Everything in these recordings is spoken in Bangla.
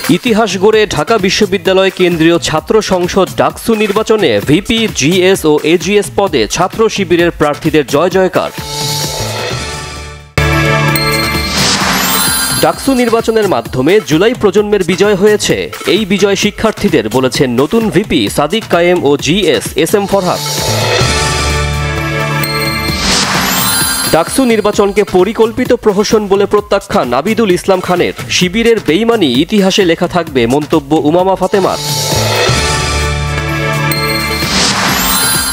ইতিহাস গড়ে ঢাকা বিশ্ববিদ্যালয় কেন্দ্রীয় ছাত্র সংসদ ডাকসু নির্বাচনে ভিপি, জিএস ও এজিএস পদে ছাত্র শিবিরের প্রার্থীদের জয় জয়কার। ডাকসু নির্বাচনের মাধ্যমে জুলাই প্রজন্মের বিজয় হয়েছে। এই বিজয় শিক্ষার্থীদের, বলেছেন নতুন ভিপি সাদিক কায়েম ও GS S M Farhad. DUCSU নির্বাচনকে পরিকল্পিত প্রহসন বলে প্রত্যাখ্যান আবিদুল ইসলাম খানের। শিবিরের বেইমানি ইতিহাসে লেখা থাকবে, মন্তব্য উমামা ফাতেমার।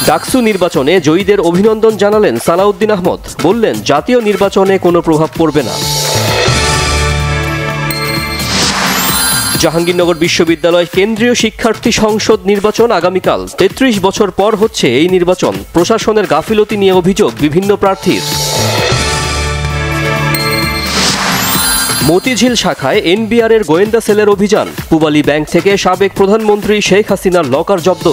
ডাকসু নির্বাচনে জয়ীদের অভিনন্দন জানালেন সালাউদ্দিন আহমদ। বললেন, জাতীয় নির্বাচনে কোনো প্রভাব পড়বে না। জাহাঙ্গীরনগর বিশ্ববিদ্যালয় কেন্দ্রীয় শিক্ষার্থী সংসদ নির্বাচন আগামীকাল। ৩৩ বছর পর হচ্ছে এই নির্বাচন। প্রশাসনের গাফিলতি নিয়ে অভিযোগ বিভিন্ন প্রার্থীর। মতিঝিল শাখায় এনবিআরের গোয়েন্দা সেলের অভিযান। পূবালী ব্যাংক থেকে সাবেক প্রধানমন্ত্রী শেখ হাসিনার লকার জব্দ।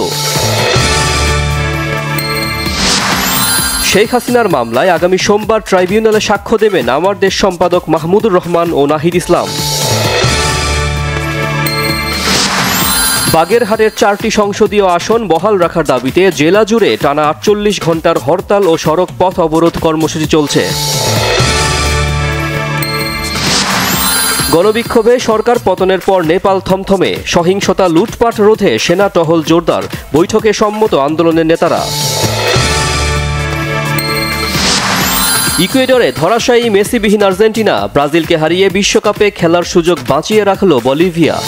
শেখ হাসিনার মামলায় আগামী সোমবার ট্রাইব্যুনালে সাক্ষ্য দেবেন আমার দেশ সম্পাদক মাহমুদুর রহমান ও নাহিদ ইসলাম। বাগেরহাটের 4টি সংসদীয় আসন বহাল রাখার দাবিতে জেলা জুড়ে টানা 48 ঘণ্টার হরতাল ও সড়ক পথ অবরোধ কর্মসূচি চলছে। গণবিক্ষোভে সরকার পতনের পর নেপাল থমথমে। সহিংসতা, লুটপাট রোধে সেনা টহল জোরদার। বৈঠকে সম্মত আন্দোলনের নেতারা। ইকুয়েডরে ধরাশায়ী মেসিবিহীন আর্জেন্টিনা। ব্রাজিলকে হারিয়ে বিশ্বকাপে খেলার সুযোগ বাঁচিয়ে রাখল বলিভিয়া।